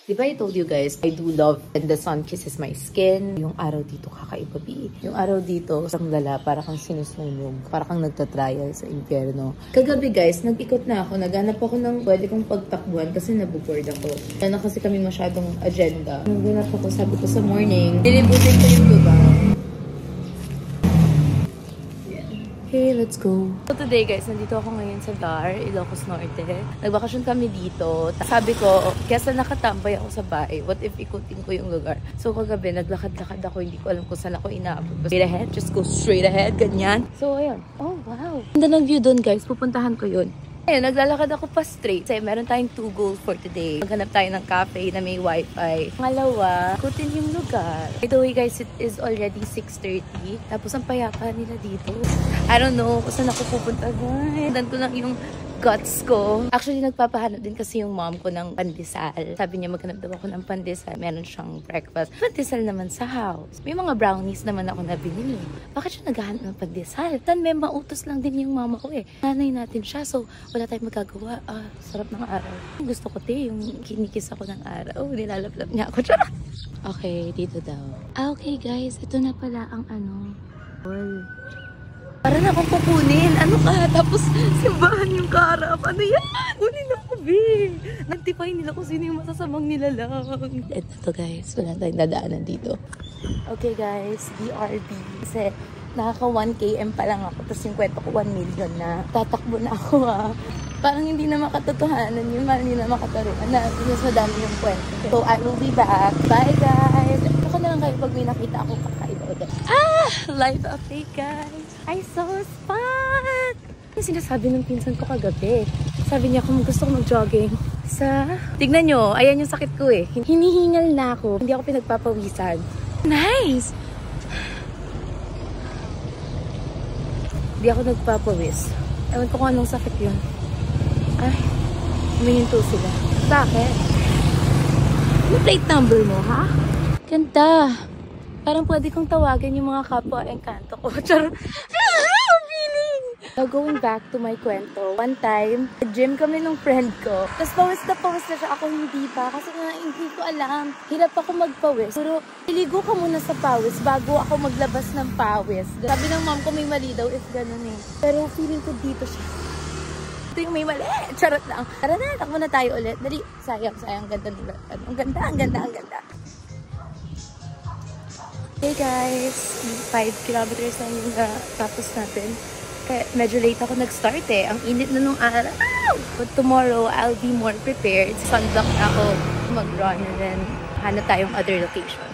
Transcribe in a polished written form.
Di ba I told you guys, I do love when the sun kisses my skin. Yung araw dito kakaiba, B. Yung araw dito, isang lala, para kang sinusunog. Para kang nagtatrial sa impyerno. Kagabi guys, nag-ikot na ako. Naghanap ako ng pwede kong pagtakbuhan kasi nabuboard ako. Wala na kasi kami masyadong agenda. Naghanap ako, sabi ko sa morning, nilibutin ko yung lugar. Okay, let's go. So today guys, nandito ako ngayon sa Dar, Ilocos Norte. Nagbakasyon kami dito. Sabi ko, kesa nakatambay ako sa bahay, what if ikutin ko yung lugar? So kagabi, naglakad-lakad ako, hindi ko alam kung saan ako inaabot. Straight ahead, just go straight ahead, ganyan. So ayun, oh wow. Ganda ng view doon guys, pupuntahan ko yun. Ayun, naglalakad ako pa straight. Kasi meron tayong 2 goals for today. Maghanap tayo ng cafe na may wifi. Pangalawa, ikutin yung lugar. By the way guys, it is already 6:30. Tapos ang payapa nila dito. I don't know kung saan ako pupunta guys. Dan ko lang yung guts ko. Actually, nagpapahanap din kasi yung mom ko ng pandesal. Sabi niya maghanap daw ako ng pandesal. Meron siyang breakfast. Pandesal naman sa house. May mga brownies naman ako na binili. Bakit siya naghahanap ng pandesal? Tan may mautos lang din yung mama ko eh. Nanay natin siya. So, wala tayong magagawa. Sarap ng araw. Gusto ko yung kinikis ako ng araw. Nilalaplap niya ako. Okay, dito daw. Okay guys, ito na pala ang para na akong kukunin. Ano ka? Tapos simbahan yung kaharap. Ano yan? Kunin ako, babe. Nagtipay nila kung sino yung masasamang nilalang. Ito to guys. Wala tayong dadaanan dito. Okay guys, BRB. Kasi nakaka 1 km pa lang ako. Tapos yung kwento ko 1 million na. Tatakbo na ako Parang hindi na makatotohanan yun. Hindi na makataruan na. Mas madami yung kwento. So I will be back. Bye guys. Ako na lang kayo pag may nakita ako kakaiba ulit. Live update guys. I saw a spot! Yung sinasabi ng pinsan ko kagabi. Sabi niya kung gusto ko mag-jogging tignan nyo, ayan yung sakit ko eh. Hinihingal na ako. Hindi ako pinagpapawisan. Nice! Hindi ako nagpapawis. Ewan ko kung anong sakit yun. Ay, humihinto sila. Bakit? Yung plate number mo, ha? Ganda! Parang pwede kong tawagin yung mga kapwa engkanto ko. Charot! Going back to my kwento, one time, nag-gym kami ng friend ko. Tapos pawis na siya. Ako hindi pa. Kasi nga, hindi ko alam. Hirap ako magpawis. Pero, iligo ka muna sa pawis bago ako maglabas ng pawis. Sabi ng mom ko may mali daw if ganun eh. Pero feeling ko dito siya. Ito yung may mali. Charot lang. Tara na, takbo na tayo ulit. Dali. Sayang. Ganda nila. Ang ganda. Hey guys, 5 kilometers na yung tapos natin. Kaya medyo late ako nag-start eh. Ang init na nung araw. But tomorrow, I'll be more prepared. Sunblock na ako mag-run and then hanap tayong other location.